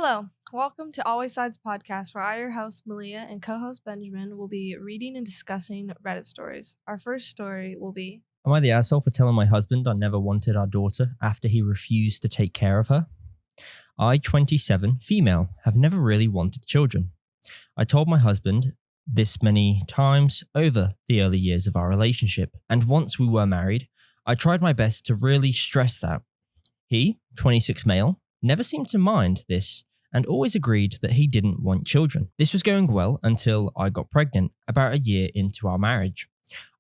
Hello, welcome to Always Sides podcast, where I, your host Malia, and co-host Benjamin will be reading and discussing Reddit stories. Our first story will be: Am I the asshole for telling my husband I never wanted our daughter after he refused to take care of her? I, 27, female, have never really wanted children. I told my husband this many times over the early years of our relationship, and once we were married, I tried my best to really stress that. He, 26 male, never seemed to mind this and always agreed that he didn't want children. This was going well until I got pregnant about a year into our marriage.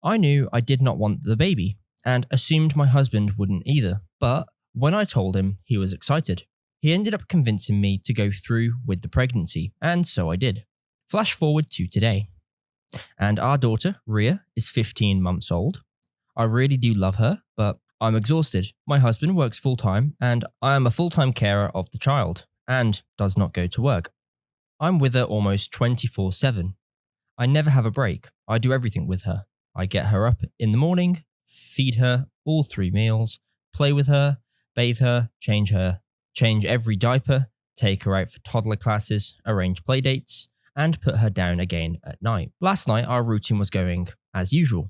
I knew I did not want the baby and assumed my husband wouldn't either. But when I told him, he was excited. He ended up convincing me to go through with the pregnancy, and so I did. Flash forward to today. And our daughter, Rhea, is 15 months old. I really do love her, but I'm exhausted. My husband works full-time, and I am a full-time carer of the child and does not go to work. I'm with her almost 24/7. I never have a break. I do everything with her. I get her up in the morning, feed her all 3 meals, play with her, bathe her, change every diaper, take her out for toddler classes, arrange play dates, and put her down again at night. Last night, our routine was going as usual.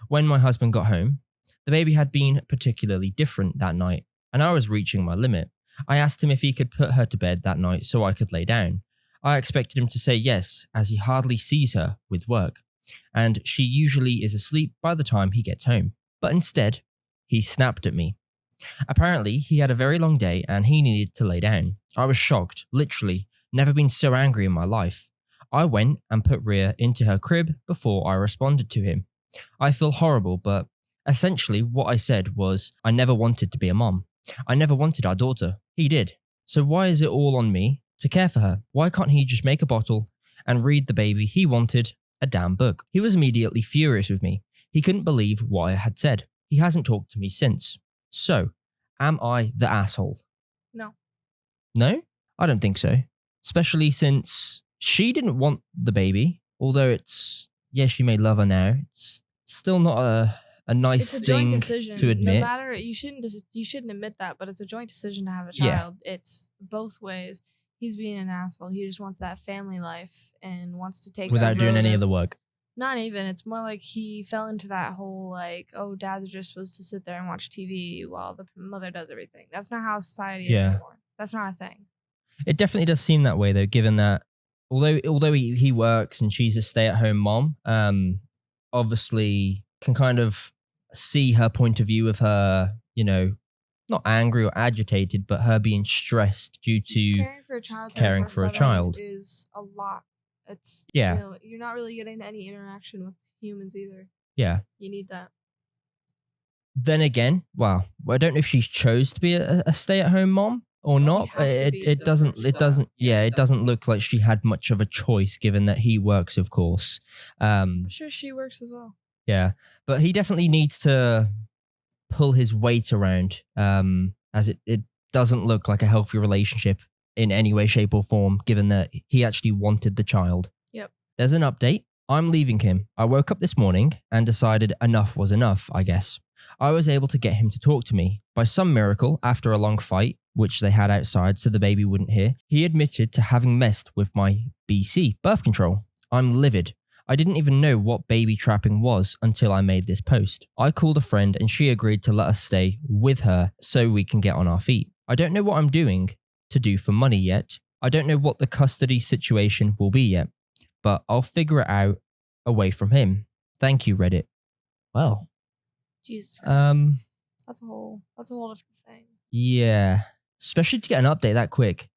When my husband got home, the baby had been particularly different that night, and I was reaching my limit. I asked him if he could put her to bed that night so I could lay down. I expected him to say yes, as he hardly sees her with work, and she usually is asleep by the time he gets home. But instead, he snapped at me. Apparently, he had a very long day and he needed to lay down. I was shocked, literally, never been so angry in my life. I went and put Rhea into her crib before I responded to him. I feel horrible, but essentially what I said was I never wanted to be a mom. I never wanted our daughter. He did. So why is it all on me to care for her? Why can't he just make a bottle and read the baby he wanted a damn book? He was immediately furious with me. He couldn't believe what I had said. He hasn't talked to me since. So, am I the asshole? No. No? I don't think so. Especially since she didn't want the baby, although she may love her now. It's still not a nice It's a joint thing decision. to admit. No matter, you shouldn't admit that, but it's a joint decision to have a child. Yeah. It's both ways. He's being an asshole. He just wants that family life and wants to take Without that doing road any of the work. Not even. It's more like he fell into that whole dads are just supposed to sit there and watch TV while the mother does everything. That's not how society is anymore. That's not a thing. It definitely does seem that way though, given that although he works and she's a stay-at-home mom, obviously can kind of see her point of view of her, not angry or agitated, but her being stressed due to caring for a child is a lot. It's you're not really getting any interaction with humans either. Yeah, you need that. Then again, I don't know if she chose to be a stay-at-home mom or not. It doesn't look like she had much of a choice, given that he works, of course. I'm sure she works as well. Yeah, but he definitely needs to pull his weight around, as it doesn't look like a healthy relationship in any way, shape, or form, given that he actually wanted the child. Yep. There's an update. I'm leaving him. I woke up this morning and decided enough was enough, I guess. I was able to get him to talk to me. By some miracle, after a long fight, which they had outside so the baby wouldn't hear, he admitted to having messed with my BC, birth control. I'm livid. I didn't even know what baby trapping was until I made this post. I called a friend and she agreed to let us stay with her so we can get on our feet. I don't know what I'm doing to do for money yet. I don't know what the custody situation will be yet, but I'll figure it out away from him. Thank you, Reddit. Well, Jesus Christ. That's a whole different thing. Yeah, especially to get an update that quick.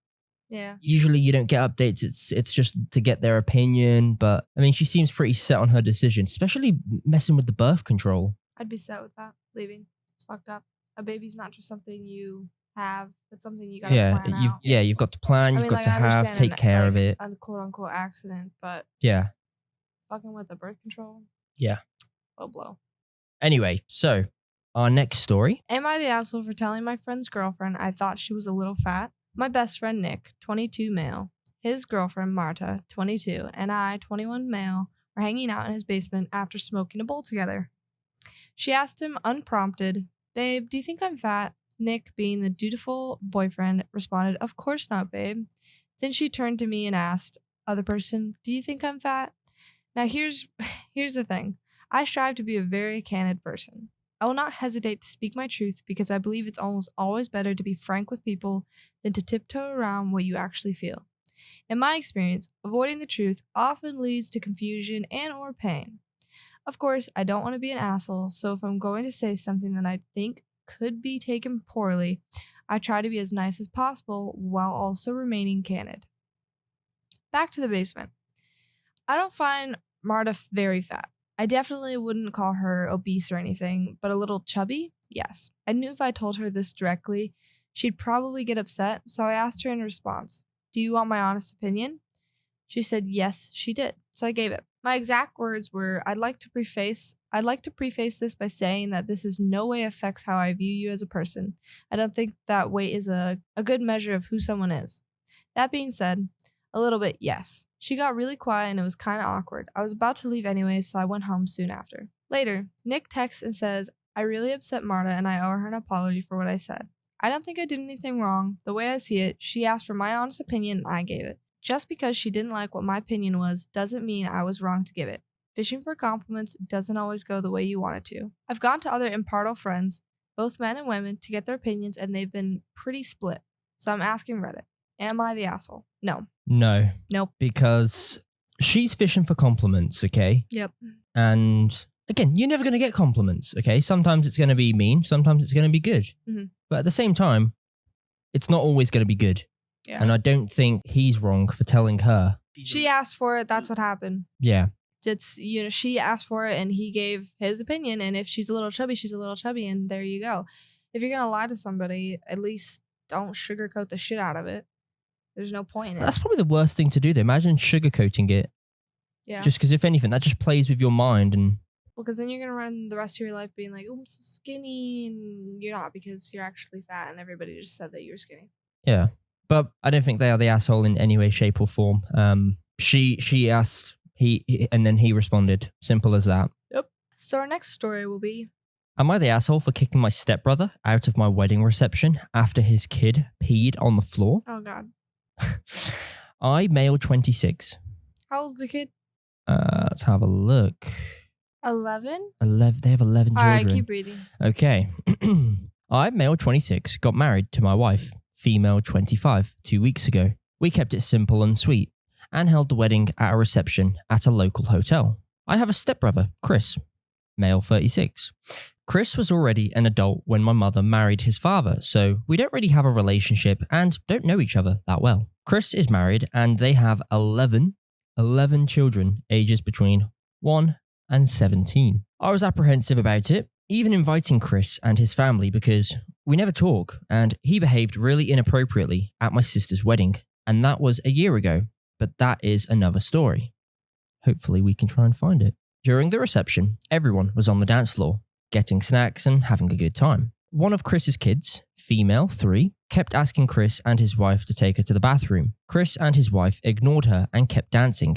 Yeah. Usually you don't get updates. It's just to get their opinion, but I mean, she seems pretty set on her decision, especially messing with the birth control. I'd be set with that. Leaving. It's fucked up. A baby's not just something you have. It's something you gotta plan out. You've got to plan. You've got to take care of it. A quote unquote accident, but fucking with the birth control. Yeah. Low blow. Anyway, so our next story. Am I the asshole for telling my friend's girlfriend I thought she was a little fat? My best friend Nick, 22 male, his girlfriend Marta, 22, and I, 21 male, were hanging out in his basement after smoking a bowl together. She asked him unprompted, "Babe, do you think I'm fat?" Nick, being the dutiful boyfriend, responded, "Of course not, babe." Then she turned to me and asked, "Other person, do you think I'm fat?" Now here's the thing. I strive to be a very candid person. I will not hesitate to speak my truth because I believe it's almost always better to be frank with people than to tiptoe around what you actually feel. In my experience, avoiding the truth often leads to confusion and or pain. Of course, I don't want to be an asshole, so if I'm going to say something that I think could be taken poorly, I try to be as nice as possible while also remaining candid. Back to the basement. I don't find Marta very fat. I definitely wouldn't call her obese or anything, but a little chubby? Yes. I knew if I told her this directly, she'd probably get upset, so I asked her in response, "Do you want my honest opinion?" She said yes, she did, so I gave it. My exact words were, I'd like to preface this by saying that this is no way affects how I view you as a person. I don't think that weight is a good measure of who someone is. That being said, a little bit, yes. She got really quiet and it was kind of awkward. I was about to leave anyway, so I went home soon after. Later, Nick texts and says, "I really upset Marta and I owe her an apology for what I said. I don't think I did anything wrong. The way I see it, she asked for my honest opinion and I gave it. Just because she didn't like what my opinion was doesn't mean I was wrong to give it. Fishing for compliments doesn't always go the way you want it to. I've gone to other impartial friends, both men and women, to get their opinions and they've been pretty split. So I'm asking Reddit, am I the asshole? No. No. Nope. Because she's fishing for compliments, okay? Yep. And again, you're never going to get compliments, okay? Sometimes it's going to be mean, sometimes it's going to be good. Mm-hmm. But at the same time, it's not always going to be good. Yeah. And I don't think he's wrong for telling her. She asked for it, that's what happened. Yeah. It's, she asked for it and he gave his opinion, and if she's a little chubby, she's a little chubby, and there you go. If you're going to lie to somebody, at least don't sugarcoat the shit out of it. There's no point in it. That's probably the worst thing to do, though. Imagine sugarcoating it. Yeah. Just because, if anything, that just plays with your mind. And well, because then you're going to run the rest of your life being like, "Oh, I'm so skinny," and you're not, because you're actually fat and everybody just said that you were skinny. Yeah. But I don't think they are the asshole in any way, shape, or form. She asked, and then he responded. Simple as that. Yep. So our next story will be, am I the asshole for kicking my stepbrother out of my wedding reception after his kid peed on the floor? oh God. I, male 26. How old's the kid? Let's have a look. 11? 11. They have 11 All children. right, keep reading. Okay. I, male 26, got married to my wife, female 25, 2 weeks ago. We kept it simple and sweet and held the wedding at a reception at a local hotel. I have a stepbrother, Chris, male 36. Chris was already an adult when my mother married his father, so we don't really have a relationship and don't know each other that well. Chris is married and they have 11 children, ages between 1 and 17. I was apprehensive about it, even inviting Chris and his family, because we never talk and he behaved really inappropriately at my sister's wedding, and that was a year ago, but that is another story. Hopefully we can try and find it. During the reception, everyone was on the dance floor, getting snacks and having a good time. One of Chris's kids, female 3, kept asking Chris and his wife to take her to the bathroom. Chris and his wife ignored her and kept dancing.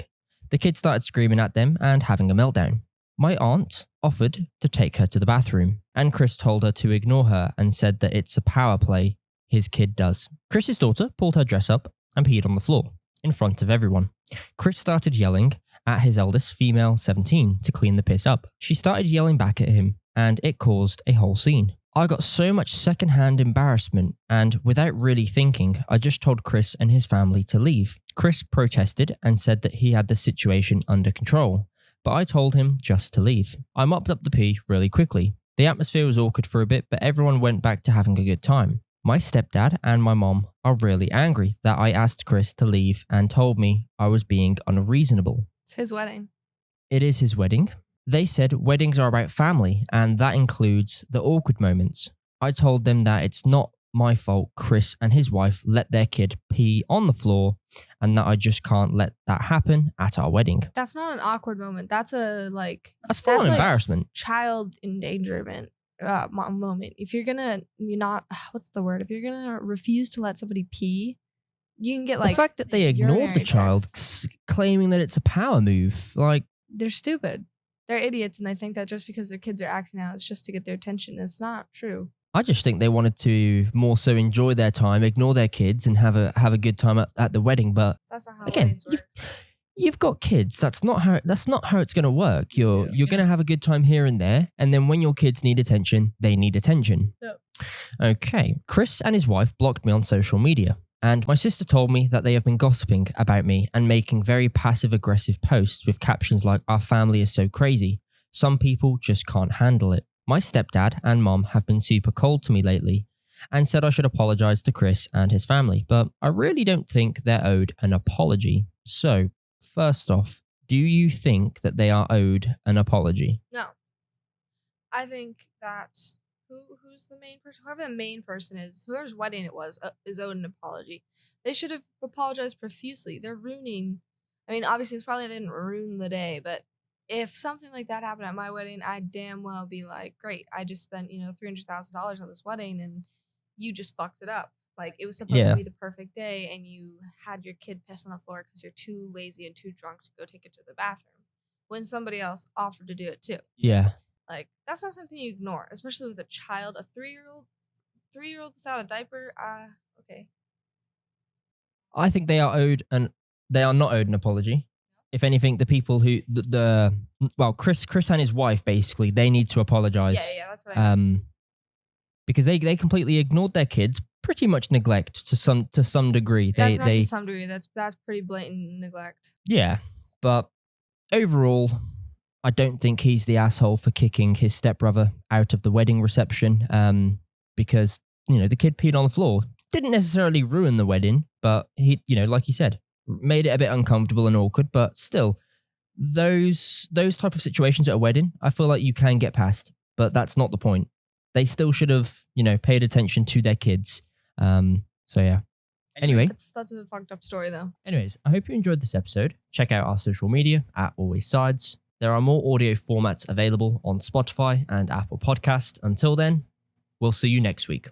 The kid started screaming at them and having a meltdown. My aunt offered to take her to the bathroom, and Chris told her to ignore her and said that it's a power play his kid does. Chris's daughter pulled her dress up and peed on the floor in front of everyone. Chris started yelling at his eldest, female 17, to clean the piss up. She started yelling back at him, and it caused a whole scene. I got so much secondhand embarrassment, and without really thinking, I just told Chris and his family to leave. Chris protested and said that he had the situation under control, but I told him just to leave. I mopped up the pee really quickly. The atmosphere was awkward for a bit, but everyone went back to having a good time. My stepdad and my mom are really angry that I asked Chris to leave and told me I was being unreasonable. It's his wedding. It is his wedding. They said weddings are about family, and that includes the awkward moments. I told them that it's not my fault Chris and his wife let their kid pee on the floor, and that I just can't let that happen at our wedding. That's not an awkward moment. That's a That's full on embarrassment. Child endangerment moment. If you're gonna, If you're gonna refuse to let somebody pee, you can get the fact that they ignored the child, claiming that it's a power move, they're stupid. They're idiots, and they think that just because their kids are acting out, it's just to get their attention. It's not true. I just think they wanted to more so enjoy their time, ignore their kids, and have a good time at the wedding. But That's not how again, weddings work. you've got kids. That's not how it's going to work. You're going to have a good time here and there, and then when your kids need attention, they need attention. Yep. Okay. Chris and his wife blocked me on social media, and my sister told me that they have been gossiping about me and making very passive-aggressive posts with captions like "Our family is so crazy. Some people just can't handle it." My stepdad and mom have been super cold to me lately and said I should apologize to Chris and his family, but I really don't think they're owed an apology. So, first off, do you think that they are owed an apology? No. I think that who's the main person? Whoever the main person is, whoever's wedding it was, is owed an apology. They should have apologized profusely. They're ruining. I mean, obviously, it's probably didn't ruin the day, but if something like that happened at my wedding, I'd damn well be like, great, I just spent, $300,000 on this wedding and you just fucked it up. Like, it was supposed to be the perfect day and you had your kid piss on the floor because you're too lazy and too drunk to go take it to the bathroom when somebody else offered to do it too. Yeah. Like, that's not something you ignore, especially with a child, a 3-year-old without a diaper. Okay. I think they are not owed an apology. If anything, the people who Chris and his wife, basically, they need to apologize. Yeah, that's what I mean. Because they completely ignored their kids, pretty much neglect to some degree. That's not to some degree. That's pretty blatant neglect. Yeah, but overall, I don't think he's the asshole for kicking his stepbrother out of the wedding reception. Because the kid peed on the floor. Didn't necessarily ruin the wedding, but he, like you said, made it a bit uncomfortable and awkward, but still, those type of situations at a wedding, I feel like you can get past, but that's not the point. They still should have, paid attention to their kids. So yeah. Anyway. That's a fucked up story though. Anyways, I hope you enjoyed this episode. Check out our social media at Always Sides. There are more audio formats available on Spotify and Apple Podcast. Until then, we'll see you next week.